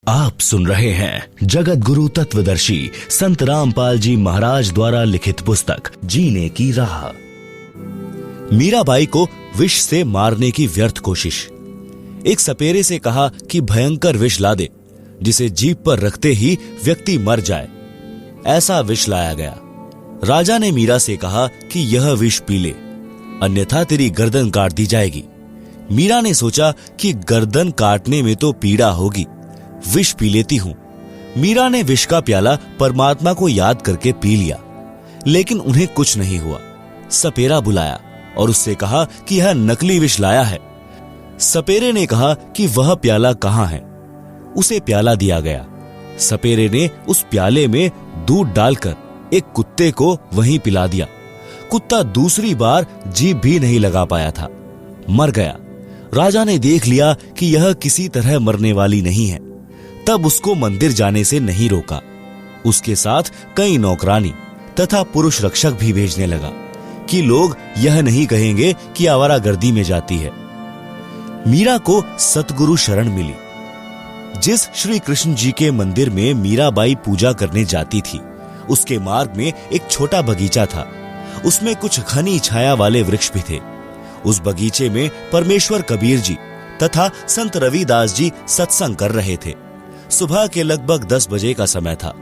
आप सुन रहे हैं जगत गुरु तत्वदर्शी संत रामपाल जी महाराज द्वारा लिखित पुस्तक जीने की राह। मीराबाई को विष से मारने की व्यर्थ कोशिश। एक सपेरे से कहा कि भयंकर विष ला दे जिसे जीभ पर रखते ही व्यक्ति मर जाए। ऐसा विष लाया गया। राजा ने मीरा से कहा कि यह विष पी ले, अन्यथा तेरी गर्दन काट दी जाएगी। मीरा ने सोचा कि गर्दन काटने में तो पीड़ा होगी, विष पी लेती हूं। मीरा ने विष का प्याला परमात्मा को याद करके पी लिया, लेकिन उन्हें कुछ नहीं हुआ। सपेरा बुलाया और उससे कहा कि यह नकली विष लाया है। सपेरे ने कहा कि वह प्याला कहां है। उसे प्याला दिया गया। सपेरे ने उस प्याले में दूध डालकर एक कुत्ते को वहीं पिला दिया। कुत्ता दूसरी बार जीभ भी नहीं लगा पाया था, मर गया। राजा ने देख लिया कि यह किसी तरह मरने वाली नहीं है, तब उसको मंदिर जाने से नहीं रोका। उसके साथ कई नौकरानी तथा पुरुष रक्षक भी भेजने लगा कि लोग यह नहीं कहेंगे कि आवारागर्दी में जाती है। मीरा को सतगुरु शरण मिली। जिस श्री कृष्ण जी के मंदिर में मीराबाई पूजा करने जाती थी, उसके मार्ग में एक छोटा बगीचा था। उसमें कुछ घनी छाया वाले वृक्ष भी थे। उस बगीचे में परमेश्वर कबीर जी तथा संत रविदास जी सत्संग कर रहे थे। सुबह के लगभग 10 बजे का समय था।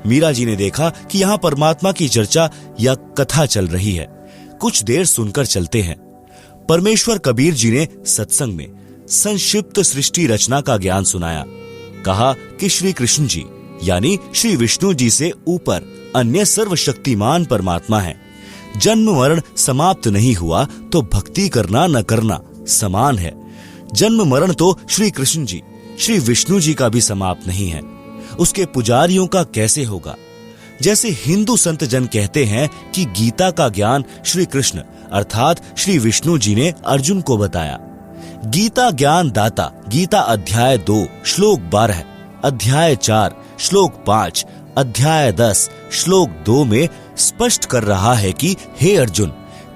मीरा जी ने देखा कि यहाँ परमात्मा की चर्चा या कथा चल रही है। कुछ देर सुनकर चलते हैं। परमेश्वर कबीर जी ने सत्संग में संक्षिप्त सृष्टि रचना का ज्ञान सुनाया। कहा कि श्री कृष्ण जी यानी श्री विष्णु जी से ऊपर अन्य सर्वशक्तिमान परमात्मा है। जन्म मरण समाप्त नहीं हुआ तो भक्ति करना न करना समान है। जन्म मरण तो श्री कृष्ण जी श्री विष्णु जी का भी समाप्त नहीं है। उसके पुजारियों का कैसे होगा? जैसे हिंदू संत जन कहते हैं कि गीता का ज्ञान श्री कृष्ण अर्थात श्री विष्णु जी ने अर्जुन को बताया। गीता ज्ञान दाता गीता अध्याय 2 श्लोक 12, अध्याय 4 श्लोक 5, अध्याय 10 श्लोक 2 में स्पष्ट कर रहा है कि हे अर्जुन,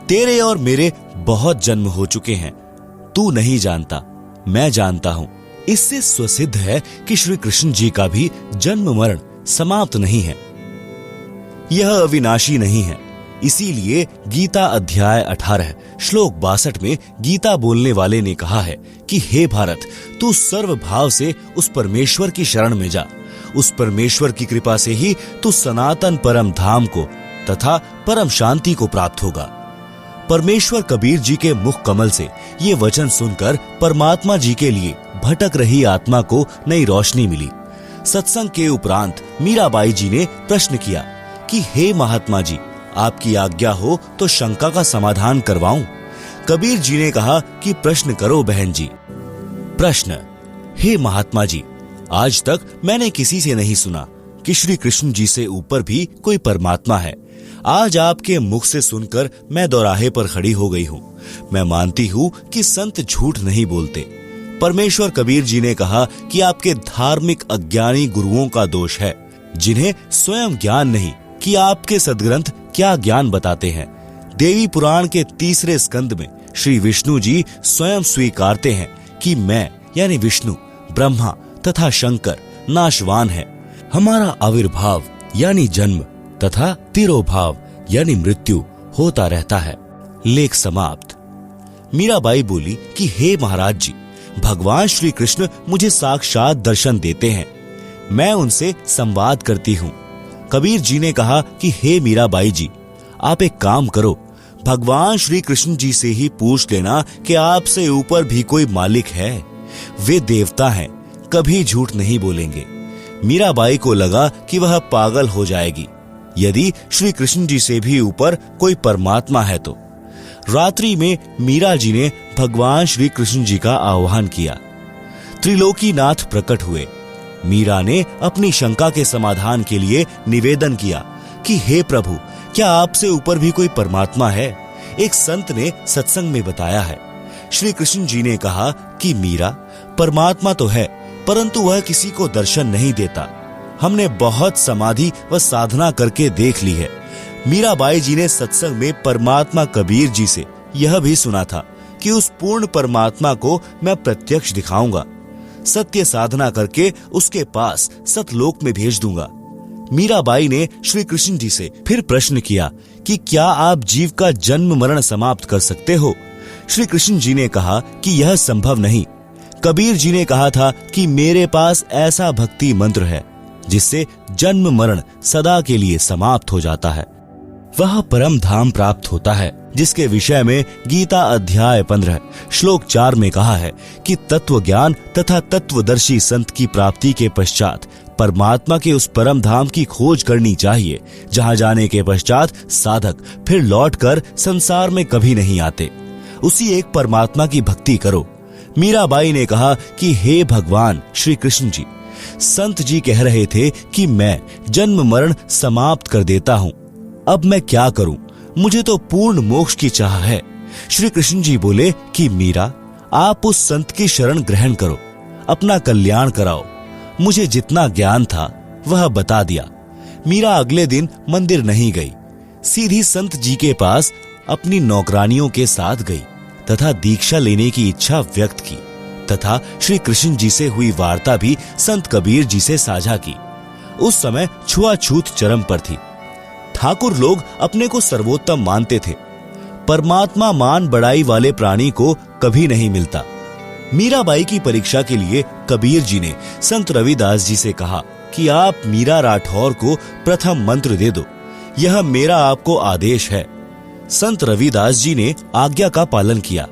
तेरे और मेरे बहुत जन्म हो चुके हैं। तू नहीं जानता, मैं जानता हूं। इससे स्वसिद्ध है कि श्री कृष्ण जी का भी जन्म मरण समाप्त नहीं है, यह अविनाशी नहीं है। इसीलिए गीता अध्याय 18 श्लोक 62 में गीता बोलने वाले ने कहा है कि हे भारत, तू सर्वभाव से उस परमेश्वर की शरण में जा। उस परमेश्वर की कृपा से ही तू सनातन परम धाम को तथा परम शांति को प्राप्त होगा। परमेश्वर कबीर जी के मुख कमल से ये वचन सुनकर परमात्मा जी के लिए भटक रही आत्मा को नई रोशनी मिली। सत्संग के उपरांत मीराबाई जी ने प्रश्न किया कि हे महात्मा जी, आपकी आज्ञा हो तो शंका का समाधान करवाऊं। कबीर जी ने कहा कि प्रश्न करो बहन जी। प्रश्न: हे महात्मा जी, आज तक मैंने किसी से नहीं सुना कि श्री कृष्ण जी से ऊपर भी कोई परमात्मा है। आज आपके मुख से सुनकर मैं दोराहे पर खड़ी हो गई हूँ। मैं मानती हूँ कि संत झूठ नहीं बोलते। परमेश्वर कबीर जी ने कहा कि आपके धार्मिक अज्ञानी गुरुओं का दोष है, जिन्हें स्वयं ज्ञान नहीं कि आपके सदग्रंथ क्या ज्ञान बताते हैं। देवी पुराण के 3 स्कंद में श्री विष्णु जी स्वयं स्वीकारते हैं कि मैं यानी विष्णु, ब्रह्मा तथा शंकर नाशवान है। हमारा आविर्भाव यानी जन्म तथा तिरोभाव यानी मृत्यु होता रहता है। लेख समाप्त। मीराबाई बोली कि हे महाराज जी, भगवान श्री कृष्ण मुझे साक्षात दर्शन देते हैं, मैं उनसे संवाद करती हूँ। कबीर जी ने कहा कि हे मीराबाई जी, आप एक काम करो, भगवान श्री कृष्ण जी से ही पूछ लेना कि आपसे ऊपर भी कोई मालिक है। वे देवता हैं, कभी झूठ नहीं बोलेंगे। मीराबाई को लगा कि वह पागल हो जाएगी यदि श्री कृष्ण जी से भी ऊपर कोई परमात्मा है तो। रात्रि में मीरा जी ने भगवान श्री कृष्ण जी का आह्वान किया। त्रिलोकीनाथ प्रकट हुए। मीरा ने अपनी शंका के समाधान के लिए निवेदन किया कि हे प्रभु, क्या आपसे ऊपर भी कोई परमात्मा है? एक संत ने सत्संग में बताया है। श्री कृष्ण जी ने कहा कि मीरा, परमात्मा तो है, परंतु वह किसी को दर्शन नहीं देता। हमने बहुत समाधि व साधना करके देख ली है। मीराबाई जी ने सत्संग में परमात्मा कबीर जी से यह भी सुना था कि उस पूर्ण परमात्मा को मैं प्रत्यक्ष दिखाऊंगा। सत्य साधना करके उसके पास सतलोक में भेज दूंगा। मीराबाई ने श्री कृष्ण जी से फिर प्रश्न किया कि क्या आप जीव का जन्म मरण समाप्त कर सकते हो? श्री कृष्ण जी ने कहा कि यह संभव नहीं। कबीर जी ने कहा था कि मेरे पास ऐसा भक्ति मंत्र है जिससे जन्म मरण सदा के लिए समाप्त हो जाता है। वह परम धाम प्राप्त होता है जिसके विषय में गीता अध्याय 15 श्लोक 4 में कहा है कि तत्व ज्ञान तथा तत्वदर्शी संत की प्राप्ति के पश्चात परमात्मा के उस परम धाम की खोज करनी चाहिए जहां जाने के पश्चात साधक फिर लौटकर संसार में कभी नहीं आते। उसी एक परमात्मा की भक्ति करो। मीराबाई ने कहा कि हे भगवान श्री कृष्ण जी, संत जी कह रहे थे कि मैं जन्म मरण समाप्त कर देता हूँ, अब मैं क्या करूं? मुझे तो पूर्ण मोक्ष की चाह है। श्री कृष्ण जी बोले कि मीरा, आप उस संत की शरण ग्रहण करो, अपना कल्याण कराओ। मुझे जितना ज्ञान था वह बता दिया। मीरा अगले दिन मंदिर नहीं गई, सीधी संत जी के पास अपनी नौकरानियों के साथ गई तथा दीक्षा लेने की इच्छा व्यक्त की तथा श्री कृष्ण जी से हुई वार्ता भी संत कबीर जी से साझा की। उस समय छुआछूत चरम पर थी। ठाकुर लोग अपने को सर्वोत्तम मानते थे। परमात्मा मान बड़ाई वाले प्राणी को कभी नहीं मिलता। मीराबाई की परीक्षा के लिए कबीर जी ने संत रविदास जी से कहा कि आप मीरा राठौर को प्रथम मंत्र दे दो, यह मेरा आपको आदेश है। संत रविदास जी ने आज्ञा का पालन किया।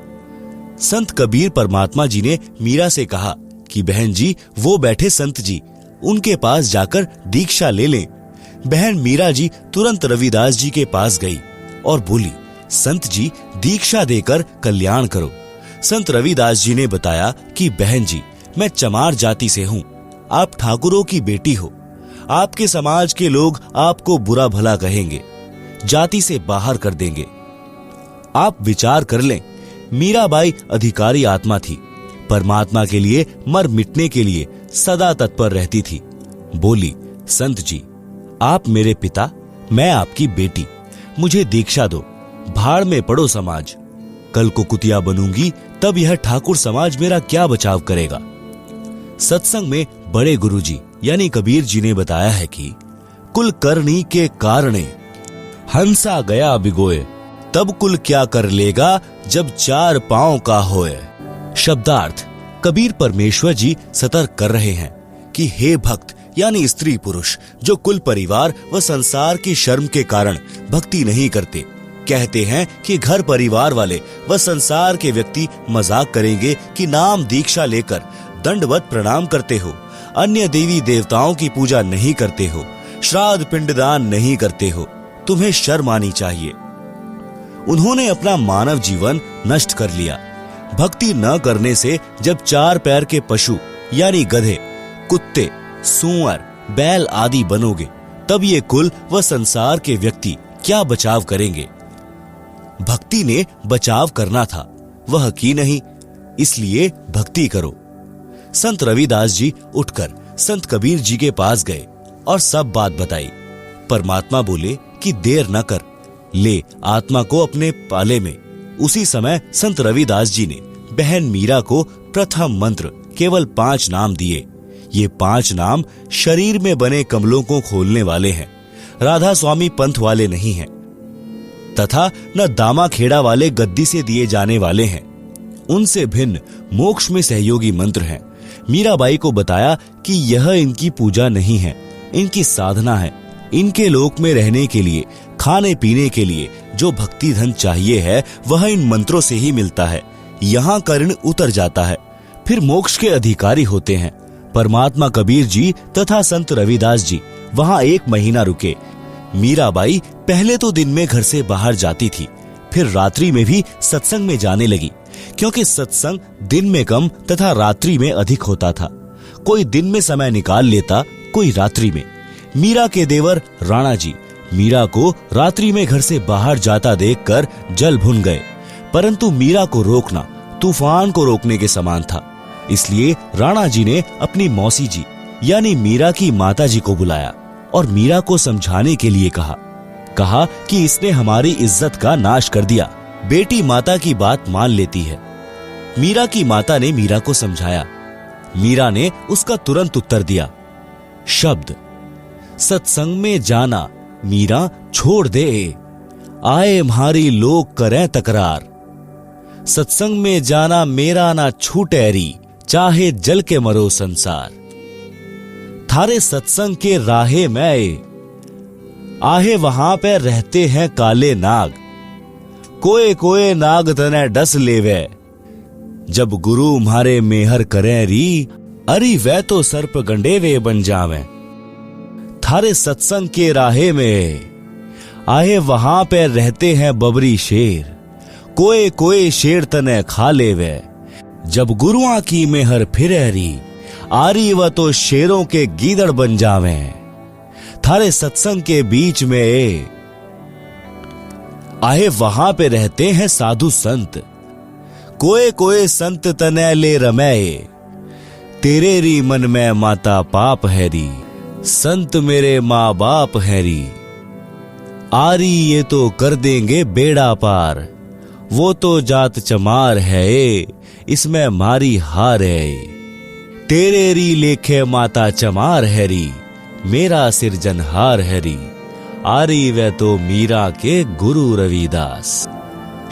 संत कबीर परमात्मा जी ने मीरा से कहा कि बहन जी, वो बैठे संत जी, उनके पास जाकर दीक्षा ले लें। बहन मीरा जी तुरंत रविदास जी के पास गई और बोली, संत जी दीक्षा देकर कल्याण करो। संत रविदास जी ने बताया कि बहन जी, मैं चमार जाति से हूँ, आप ठाकुरों की बेटी हो, आपके समाज के लोग आपको बुरा भला कहेंगे, जाति से बाहर कर देंगे। आप विचार कर लें। मीराबाई अधिकारी आत्मा थी, परमात्मा के लिए मर मिटने के लिए सदा तत्पर रहती थी। बोली, संत जी, आप मेरे पिता, मैं आपकी बेटी, मुझे दीक्षा दो, भाड़ में पड़ो समाज। कल को कुतिया बनूंगी तब यह ठाकुर समाज मेरा क्या बचाव करेगा। सत्संग में बड़े गुरुजी यानी कबीर जी ने बताया है कि कुल करनी के कारणे हंसा गया बिगोए, तब कुल क्या कर लेगा जब चार पांव का होए। शब्दार्थ, कबीर परमेश्वर जी सतर्क कर रहे हैं कि हे भक्त यानी स्त्री पुरुष जो कुल परिवार व संसार की शर्म के कारण भक्ति नहीं करते, कहते हैं कि घर परिवार वाले व संसार के व्यक्ति मजाक करेंगे कि नाम दीक्षा लेकर दंडवत प्रणाम करते हो, अन्य देवी देवताओं की पूजा नहीं करते हो, श्राद्ध पिंडदान नहीं करते हो, तुम्हें शर्म आनी चाहिए। उन्होंने अपना मानव जीवन नष्ट कर लिया। भक्ति न करने से जब चार पैर के पशु यानी गधे, कुत्ते, सूअर, बैल आदि बनोगे, तब ये कुल व संसार के व्यक्ति क्या बचाव करेंगे। भक्ति ने बचाव करना था, वह की नहीं, इसलिए भक्ति करो। संत रविदास जी उठकर संत कबीर जी के पास गए और सब बात बताई। परमात्मा बोले कि देर न कर, ले आत्मा को अपने पाले में। उसी समय संत रविदास जी ने बहन मीरा को प्रथम मंत्र केवल 5 नाम दिए। ये 5 नाम शरीर में बने कमलों को खोलने वाले हैं, राधा स्वामी पंथ वाले नहीं हैं, तथा न दामा खेड़ा वाले गद्दी से दिए जाने वाले हैं। उनसे भिन्न मोक्ष में सहयोगी मंत्र हैं। मीराबाई को बताया कि यह इनकी पूजा नहीं है, इनकी साधना है। इनके लोक में रहने के लिए, खाने पीने के लिए जो भक्ति धन चाहिए है वह इन मंत्रों से ही मिलता है। यहाँ का ऋण उतर जाता है, फिर मोक्ष के अधिकारी होते हैं। परमात्मा कबीर जी तथा संत रविदास जी वहां 1 महीना रुके। मीराबाई पहले तो दिन में घर से बाहर जाती थी, फिर रात्रि में भी सत्संग में जाने लगी, क्योंकि सत्संग दिन में कम तथा रात्रि में अधिक होता था। कोई दिन में समय निकाल लेता, कोई रात्रि में। मीरा के देवर राणा जी मीरा को रात्रि में घर से बाहर जाता देखकर जल भुन गए, परंतु मीरा को रोकना तूफान को रोकने के समान था। इसलिए राणा जी ने अपनी मौसी जी यानी मीरा की माता जी को बुलाया और मीरा को समझाने के लिए कहा कि इसने हमारी इज्जत का नाश कर दिया। बेटी माता की बात मान लेती है। मीरा की माता ने मीरा को समझाया। मीरा ने उसका तुरंत उत्तर दिया। शब्द सत्संग में जाना मीरा छोड़ दे, आए म्हारी लोग करें तकरार। सत्संग में जाना मेरा ना छूटेरी, चाहे जल के मरो संसार। थारे सत्संग के राहे में आहे वहां पे रहते हैं काले नाग, कोए कोए नाग तने डस लेवे, जब गुरु म्हारे मेहर करें री, अरी वह तो सर्प गंडेवे बन जावे। थारे सत्संग के राहे में आहे वहां पे रहते हैं बबरी शेर, कोए कोए शेर तने खा लेवे, जब गुरुआ की मेहर फिरेरी, आरी व तो शेरों के गीदड़ बन जावे। थारे सत्संग के बीच में आहे वहां पे रहते हैं साधु संत, कोए कोए संत तने ले रमे, तेरे री मन में माता पाप हैरी, संत मेरे माँ बाप हैरी। आरी ये तो कर देंगे बेड़ा पार, वो तो जात चमार है, इसमें मारी हार है। तेरे री लेखे माता चमार हैरी, मेरा सिरजनहार हैरी। आरी वे तो मीरा के गुरु रविदास।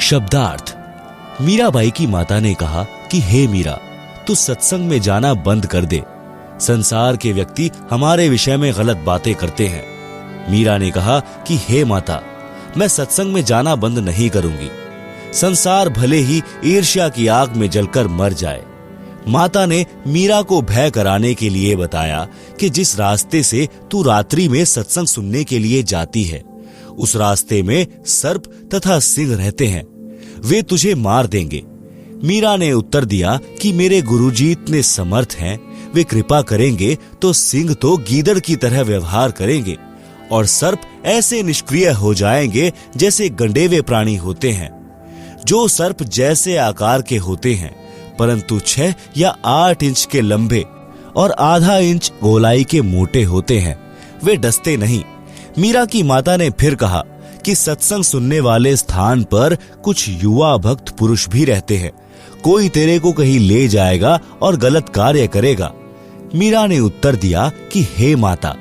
शब्दार्थ। मीराबाई की माता ने कहा कि हे मीरा, तू सत्संग में जाना बंद कर दे, संसार के व्यक्ति हमारे विषय में गलत बातें करते हैं। मीरा ने कहा कि हे माता, मैं सत्संग में जाना बंद नहीं करूंगी, संसार भले ही ईर्ष्या की आग में जलकर मर जाए। माता ने मीरा को भय कराने के लिए बताया कि जिस रास्ते से तू रात्रि में सत्संग सुनने के लिए जाती है, उस रास्ते में सर्प तथा सिंह रहते हैं, वे तुझे मार देंगे। मीरा ने उत्तर दिया कि मेरे गुरुजी इतने समर्थ हैं, वे कृपा करेंगे तो सिंह तो गीदड़ की तरह व्यवहार करेंगे और सर्प ऐसे निष्क्रिय हो जाएंगे जैसे गंडेवे प्राणी होते हैं। जो सर्प जैसे आकार के होते हैं परंतु 6 या 8 इंच के लंबे और आधा इंच गोलाई के मोटे होते हैं, वे डसते नहीं। मीरा की माता ने फिर कहा कि सत्संग सुनने वाले स्थान पर कुछ युवा भक्त पुरुष भी रहते हैं, कोई तेरे को कहीं ले जाएगा और गलत कार्य करेगा। मीरा ने उत्तर दिया कि हे माता,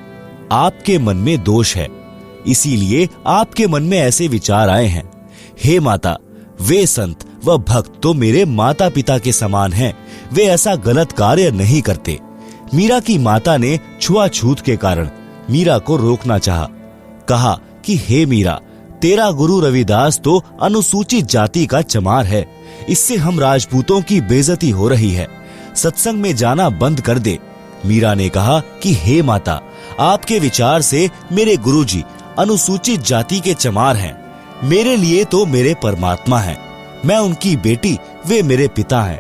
आपके मन में दोष है, इसीलिए आपके मन में ऐसे विचार आए हैं। हे माता, वे संत व भक्त तो मेरे माता पिता के समान हैं, वे ऐसा गलत कार्य नहीं करते। मीरा की माता ने छुआछूत के कारण मीरा को रोकना चाहा। कहा कि हे मीरा, तेरा गुरु रविदास तो अनुसूचित जाति का चमार है, इससे हम राजपूतों की बेइज्जती हो रही है, सत्संग में जाना बंद कर दे। मीरा ने कहा कि हे माता, आपके विचार से मेरे गुरुजी अनुसूचित जाति के चमार हैं, मेरे लिए तो मेरे परमात्मा हैं, मैं उनकी बेटी, वे मेरे पिता हैं,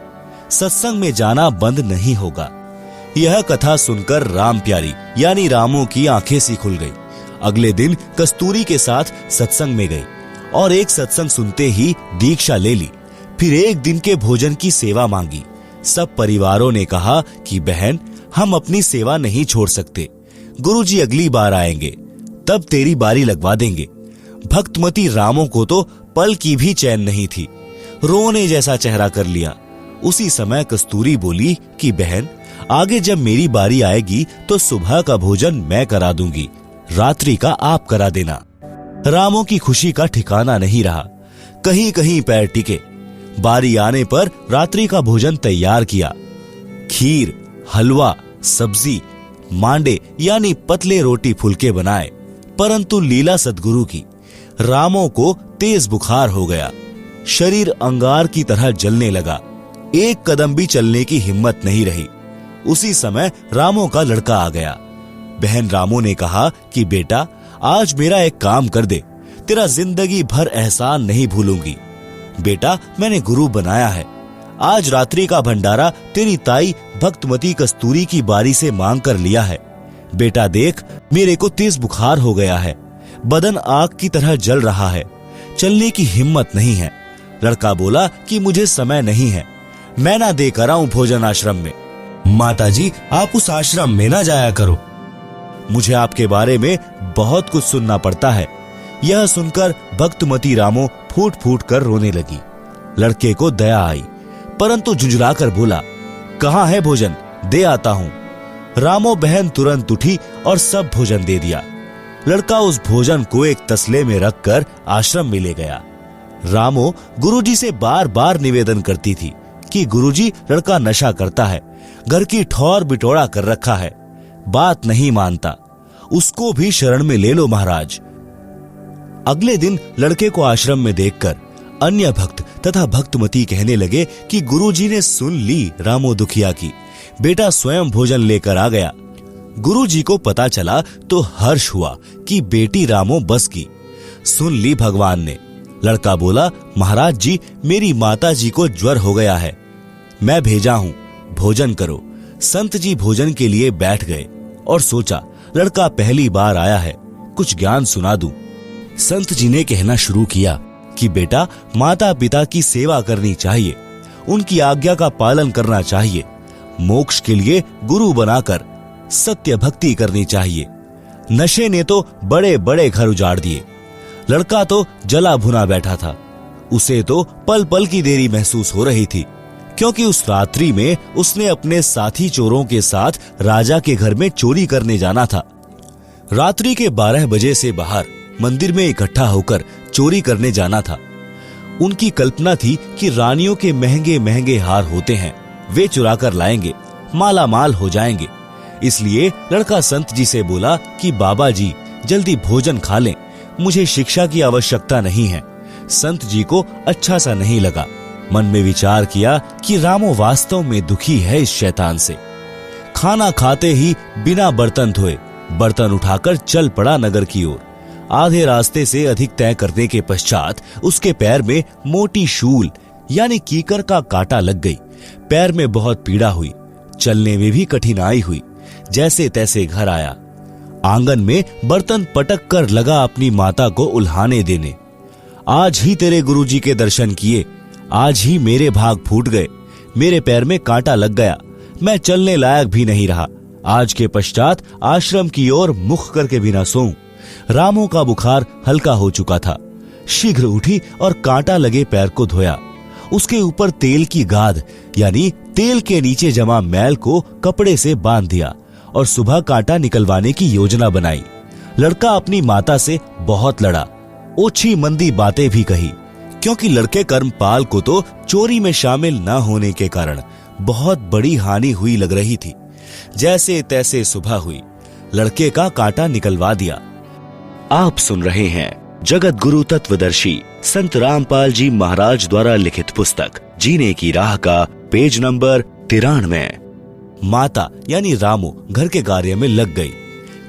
सत्संग में जाना बंद नहीं होगा। यह कथा सुनकर राम प्यारी यानी रामू की आंखें सी खुल गई। अगले दिन कस्तूरी के साथ सत्संग में गई और एक सत्संग सुनते ही दीक्षा ले ली। फिर एक दिन के भोजन की सेवा मांगी। सब परिवारों ने कहा कि बहन, हम अपनी सेवा नहीं छोड़ सकते, गुरुजी अगली बार आएंगे तब तेरी बारी लगवा देंगे। भक्तमती रामों को तो पल की भी चैन नहीं थी, रोने जैसा चेहरा कर लिया। उसी समय कस्तूरी बोली कि बहन, आगे जब मेरी बारी आएगी तो सुबह का भोजन मैं करा दूंगी, रात्रि का आप करा देना। रामों की खुशी का ठिकाना नहीं रहा, कहीं कहीं पैर टिके। बारी आने पर रात्रि का भोजन तैयार किया। खीर, हलवा, सब्जी, मांडे यानी पतले रोटी फुलके बनाए, परंतु लीला सद्गुरु की। रामों को तेज बुखार हो गया, शरीर अंगार की तरह जलने लगा, एक कदम भी चलने की हिम्मत नहीं रही। उसी समय रामों का लड़का आ गया। बहन रामू ने कहा कि बेटा, आज मेरा एक काम कर दे, तेरा जिंदगी भर एहसान नहीं भूलूंगी। बेटा, मैंने गुरु बनाया है, आज रात्रि का भंडारा तेरी ताई भक्तमती कस्तूरी की बारी से मांग कर लिया है। बेटा देख, मेरे को तेज बुखार हो गया है, बदन आग की तरह जल रहा है, चलने की हिम्मत नहीं है। लड़का बोला कि मुझे समय नहीं है, मैं ना देकर आऊं भोजन आश्रम में। माताजी, आप उस आश्रम में ना जाया करो, मुझे आपके बारे में बहुत कुछ सुनना पड़ता है। यह सुनकर भक्तमती रामो फूट फूट कर रोने लगी। लड़के को दया आई, परंतु झुंझलाकर बोला, कहाँ है भोजन, दे आता हूँ। रामो बहन तुरंत उठी और सब भोजन दे दिया। लड़का उस भोजन को एक तसले में रखकर आश्रम में ले गया। रामो गुरुजी से बार बार निवेदन करती थी कि गुरुजी, लड़का नशा करता है, घर की ठौर बिटोड़ा कर रखा है, बात नहीं मानता, उसको भी शरण में ले लो महाराज। अगले दिन लड़के को आश्रम में देखकर अन्य भक्त तथा भक्तमती कहने लगे कि गुरुजी ने सुन ली रामो दुखिया की, बेटा स्वयं भोजन लेकर आ गया। गुरुजी को पता चला तो हर्ष हुआ कि बेटी रामो बस की, सुन ली भगवान ने। लड़का बोला, महाराज जी, मेरी माता जी को ज्वर हो गया है, मैं भेजा हूं, भोजन करो। संत जी भोजन के लिए बैठ गए और सोचा लड़का पहली बार आया है, कुछ ज्ञान सुना दूं। संत जी ने कहना शुरू किया कि बेटा, माता पिता की सेवा करनी चाहिए, उनकी आज्ञा का पालन करना चाहिए, मोक्ष के लिए गुरु बनाकर सत्य भक्ति करनी चाहिए। नशे ने तो बड़े बड़े घर उजाड़ दिए। लड़का तो जला भुना बैठा था, उसे तो पल पल की देरी महसूस हो रही थी, क्योंकि उस रात्रि में उसने अपने साथी चोरों के साथ राजा के घर में चोरी करने जाना था। रात्रि के 12 बजे से बाहर मंदिर में इकट्ठा होकर चोरी करने जाना था। उनकी कल्पना थी कि रानियों के महंगे महंगे हार होते हैं, वे चुरा कर लाएंगे, माला माल हो जाएंगे। इसलिए लड़का संत जी से बोला कि बाबा जी, जल्दी भोजन खा लें, मुझे शिक्षा की आवश्यकता नहीं है। संत जी को अच्छा सा नहीं लगा। मन में विचार किया कि रामो वास्तव में दुखी है इस शैतान से। खाना खाते ही बिना बर्तन धोए बर्तन उठाकर चल पड़ा नगर की ओर। आधे रास्ते से अधिक तय करने के पश्चात उसके पैर में मोटी शूल यानी कीकर का कांटा लग गई। पैर में बहुत पीड़ा हुई, चलने में भी कठिनाई हुई। जैसे तैसे घर आया, आंगन में बर्तन पटक कर लगा अपनी माता को उल्हाने देने। आज ही तेरे गुरुजी के दर्शन किए, आज ही मेरे भाग फूट गए, मेरे पैर में कांटा लग गया, मैं चलने लायक भी नहीं रहा। आज के पश्चात आश्रम की ओर मुख करके भी न सोऊं। रामो का बुखार हल्का हो चुका था। शीघ्र उठी और कांटा लगे पैर को धोया। उसके ऊपर तेल की गाद यानी तेल के नीचे जमा मैल को कपड़े से बांध दिया और सुबह कांटा निकलवाने की योजना बनाई। लड़का अपनी माता से बहुत लड़ा, ओछी मंदी बातें भी कही, क्योंकि लड़के कर्मपाल को तो चोरी में शामिल न होने के कारण बहुत बड़ी हानि हुई लग रही थी। जैसे तैसे सुबह हुई, लड़के का कांटा निकलवा दिया। आप सुन रहे हैं जगत गुरु तत्वदर्शी संत रामपाल जी महाराज द्वारा लिखित पुस्तक जीने की राह का पेज नंबर 93। माता यानी रामो घर के कार्य में लग गई।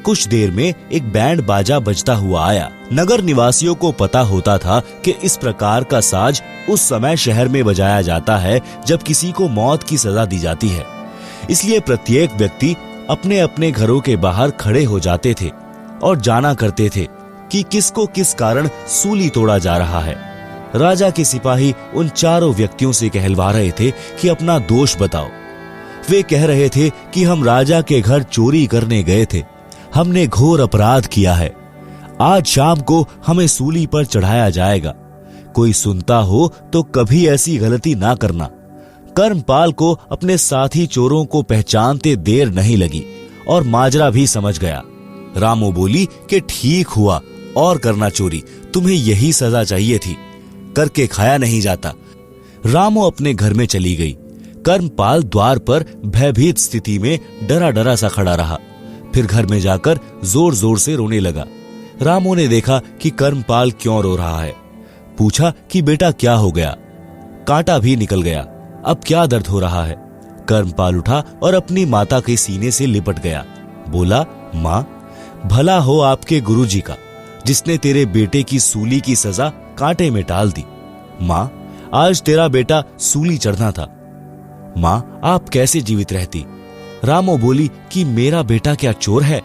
कुछ देर में एक बैंड बाजा बजता हुआ आया। नगर निवासियों को पता होता था कि इस प्रकार का साज उस समय शहर में बजाया जाता है जब किसी को मौत की सजा दी जाती है। इसलिए प्रत्येक व्यक्ति अपने अपने घरों के बाहर खड़े हो जाते थे और जाना करते थे कि किसको किस कारण सूली तोड़ा जा रहा है। राजा के सिपाही उन चारों व्यक्तियों से कहलवा रहे थे कि अपना दोष बताओ। वे कह रहे थे कि हम राजा के घर चोरी करने गए थे, हमने घोर अपराध किया है, आज शाम को हमें सूली पर चढ़ाया जाएगा। कोई सुनता हो तो कभी ऐसी गलती ना करना। कर्मपाल को अपने साथी चोरों को पहचानते देर नहीं लगी और माजरा भी समझ गया। रामो बोली कि ठीक हुआ, और करना चोरी, तुम्हें यही सजा चाहिए थी, करके खाया नहीं जाता। रामो अपने घर में चली गई। कर्मपाल द्वार पर भयभीत स्थिति में डरा डरा सा खड़ा रहा। फिर घर में जाकर जोर जोर से रोने लगा। रामो ने देखा कि कर्मपाल क्यों रो रहा है। पूछा कि बेटा क्या हो गया? कांटा भी निकल गया, अब क्या दर्द हो रहा है? कर्मपाल उठा और अपनी माता के सीने से लिपट गया। बोला, माँ, भला हो आपके गुरुजी का, जिसने तेरे बेटे की सूली की सजा कांटे में टाल दी। माँ, आज तेरा बेटा सूली चढ़ना था, माँ आप कैसे जीवित रहती? रामो बोली कि मेरा बेटा क्या चोर है?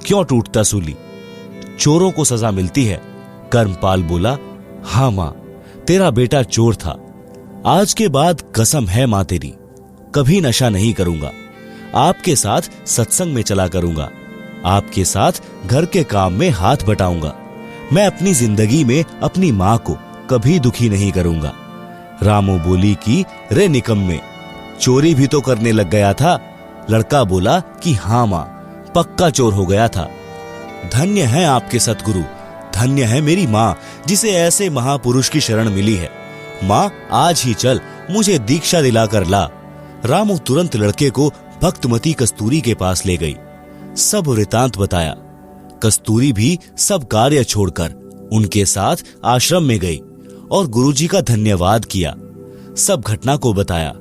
क्यों टूटता सूली? चोरों को सजा मिलती है। कर्मपाल बोला, हाँ माँ, तेरा बेटा चोर था। आज के बाद कसम है माँ तेरी, कभी नशा नहीं करूंगा, आपके साथ सत्संग में चला करूंगा, आपके साथ घर के काम में हाथ बटाऊंगा। मैं अपनी जिंदगी में अपनी माँ को कभी दुखी नहीं करूंगा। रामो बोली कि रे निकम्मे, चोरी भी तो करने लग गया था, लड़का बोला कि हाँ माँ, पक्का चोर हो गया था। धन्य है आपके सतगुरु, धन्य है मेरी माँ जिसे ऐसे महापुरुष की शरण मिली है। माँ आज ही चल, मुझे दीक्षा दिलाकर ला। रामू तुरंत लड़के को भक्तमती कस्तूरी के पास ले गई। सब वृतांत बताया। कस्तूरी भी सब कार्य छोड़कर उनके साथ आश्रम में गई और गुरुजी का धन्यवाद किया। सब घटना को बताया,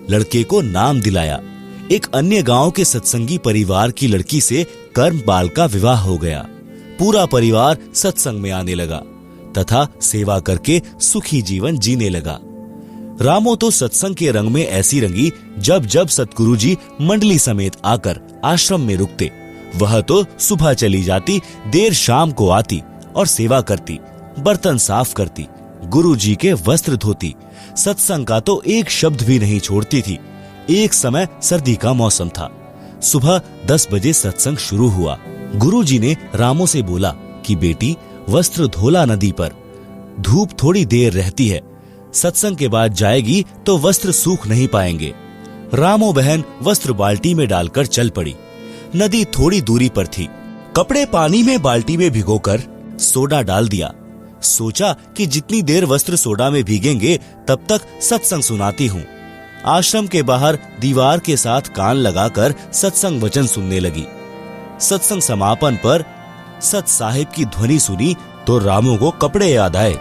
लड़के को नाम दिलाया। एक अन्य गांव के सत्संगी परिवार की लड़की से कर्मपाल का विवाह हो गया। पूरा परिवार सत्संग में आने लगा तथा सेवा करके सुखी जीवन जीने लगा। रामो तो सत्संग के रंग में ऐसी रंगी, जब जब सतगुरु जी मंडली समेत आकर आश्रम में रुकते, वह तो सुबह चली जाती, देर शाम को आती और सेवा करती, बर्तन साफ करती, गुरु जी के वस्त्र धोती। सत्संग का तो एक शब्द भी नहीं छोड़ती थी। एक समय सर्दी का मौसम था। सुबह 10 बजे सत्संग शुरू हुआ। गुरु जी ने रामो से बोला कि बेटी, वस्त्र धोला नदी पर, धूप थोड़ी देर रहती है, सत्संग के बाद जाएगी तो वस्त्र सूख नहीं पाएंगे। रामो बहन वस्त्र बाल्टी में डालकर चल पड़ी। नदी थोड़ी दूरी पर थी। कपड़े पानी में बाल्टी में भिगोकर सोडा डाल दिया। सोचा कि जितनी देर वस्त्र सोडा में भीगेंगे तब तक सत्संग सुनाती हूँ। आश्रम के बाहर दीवार के साथ कान लगाकर सत्संग वचन सुनने लगी। सत्संग समापन पर सत साहिब की ध्वनि सुनी तो रामो को कपड़े याद आए।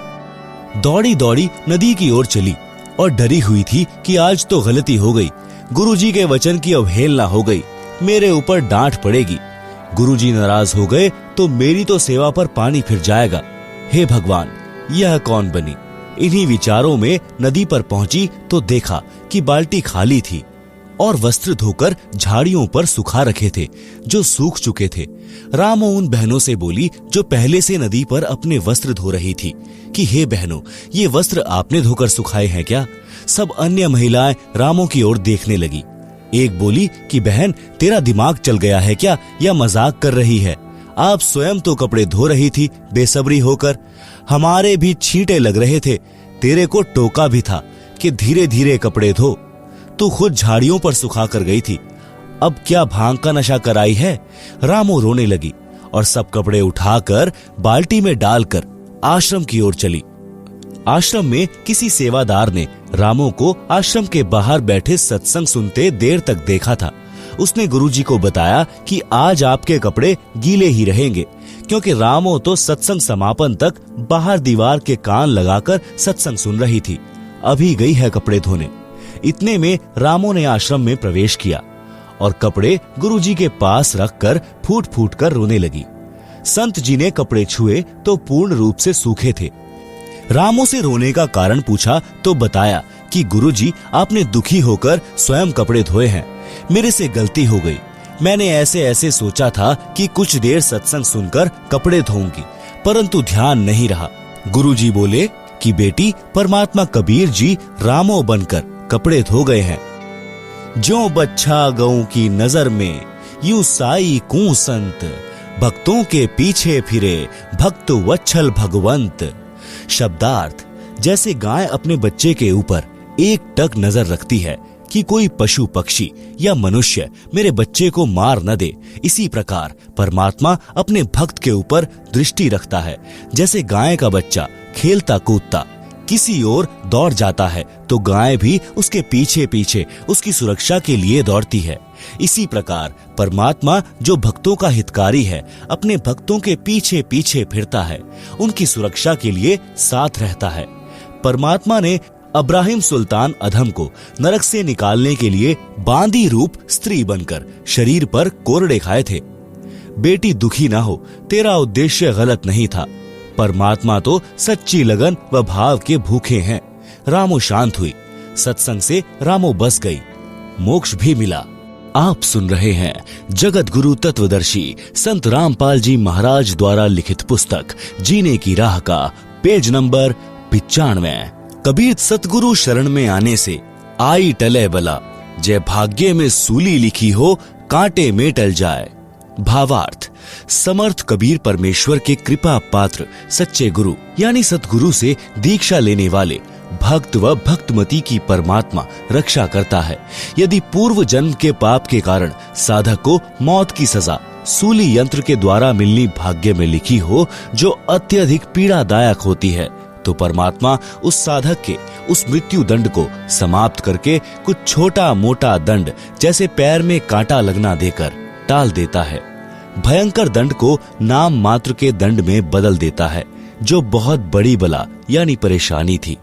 दौड़ी दौड़ी नदी की ओर चली और डरी हुई थी कि आज तो गलती हो गई, गुरुजी के वचन की अवहेलना हो गई, मेरे ऊपर डांट पड़ेगी। गुरुजी नाराज हो गए तो मेरी तो सेवा पर पानी फिर जाएगा। हे भगवान, यह कौन बनी। इन्हीं विचारों में नदी पर पहुंची तो देखा कि बाल्टी खाली थी और वस्त्र धोकर झाड़ियों पर सुखा रखे थे जो सूख चुके थे। रामो उन बहनों से बोली जो पहले से नदी पर अपने वस्त्र धो रही थी कि हे बहनों, ये वस्त्र आपने धोकर सुखाए हैं क्या? सब अन्य महिलाएं रामो की ओर देखने लगी। एक बोली कि बहन, तेरा दिमाग चल गया है क्या या मजाक कर रही है? आप स्वयं तो कपड़े धो रही थी बेसब्री होकर। हमारे भी छींटे लग रहे थे, तेरे को टोका भी था कि धीरे धीरे कपड़े धो। तू खुद झाड़ियों पर सुखा कर गई थी, अब क्या भांग का नशा कराई है? रामो रोने लगी और सब कपड़े उठाकर बाल्टी में डालकर आश्रम की ओर चली। आश्रम में किसी सेवादार ने रामो को आश्रम के बाहर बैठे सत्संग सुनते देर तक देखा था। उसने गुरुजी को बताया कि आज आपके कपड़े गीले ही रहेंगे, क्योंकि रामो तो सत्संग समापन तक बाहर दीवार के कान लगाकर सत्संग सुन रही थी, अभी गई है कपड़े धोने। इतने में रामो ने आश्रम में प्रवेश किया और कपड़े गुरुजी के पास रखकर फूट फूट कर रोने लगी। संत जी ने कपड़े छुए तो पूर्ण रूप से सूखे थे। रामो से रोने का कारण पूछा तो बताया कि गुरुजी, आपने दुखी होकर स्वयं कपड़े धोए हैं, मेरे से गलती हो गई। मैंने ऐसे ऐसे सोचा था कि कुछ देर सत्संग सुनकर कपड़े धोऊंगी, परंतु ध्यान नहीं रहा। गुरुजी बोले कि बेटी, परमात्मा कबीर जी रामो बनकर कपड़े धो गए हैं। ज्यों बच्छा गऊ की नजर में, यूं साई कू संत, भक्तों के पीछे फिरे भक्त वत्सल भगवंत। शब्दार्थ, जैसे गाय अपने बच्चे के ऊपर एक टक नजर रखती है कि कोई पशु पक्षी या मनुष्य मेरे बच्चे को मार न दे, इसी प्रकार परमात्मा अपने भक्त के ऊपर दृष्टि रखता है। जैसे गाय का बच्चा खेलता कूदता किसी ओर दौड़ जाता है तो गाय भी उसके पीछे पीछे उसकी सुरक्षा के लिए दौड़ती है। इसी प्रकार परमात्मा जो भक्तों का हितकारी है, अपने भक्तों के पीछे पीछे फिरता है, उनकी सुरक्षा के लिए साथ रहता है। परमात्मा ने अब्राहिम सुल्तान अधम को नरक से निकालने के लिए बांदी रूप स्त्री बनकर शरीर पर कोरड़े खाए थे। बेटी, दुखी ना हो, तेरा उद्देश्य गलत नहीं था। परमात्मा तो सच्ची लगन व भाव के भूखे हैं। रामो शांत हुई। सत्संग से रामो बस गई, मोक्ष भी मिला। आप सुन रहे हैं जगत गुरु तत्वदर्शी संत रामपाल जी महाराज द्वारा लिखित पुस्तक जीने की राह का पेज नंबर 95। कबीर सतगुरु शरण में आने से आई टले बला, जय भाग्य में सूली लिखी हो कांटे में टल जाए। भावार्थ, समर्थ कबीर परमेश्वर के कृपा पात्र सच्चे गुरु यानी सतगुरु से दीक्षा लेने वाले भक्त व भक्तमती की परमात्मा रक्षा करता है। यदि पूर्व जन्म के पाप के कारण साधक को मौत की सजा सूली यंत्र के द्वारा मिलनी भाग्य में लिखी हो, जो अत्यधिक पीड़ादायक होती है, तो परमात्मा उस साधक के उस मृत्यु दंड को समाप्त करके कुछ छोटा मोटा दंड जैसे पैर में कांटा लगना देकर टाल देता है। भयंकर दंड को नाम मात्र के दंड में बदल देता है, जो बहुत बड़ी बला यानी परेशानी थी।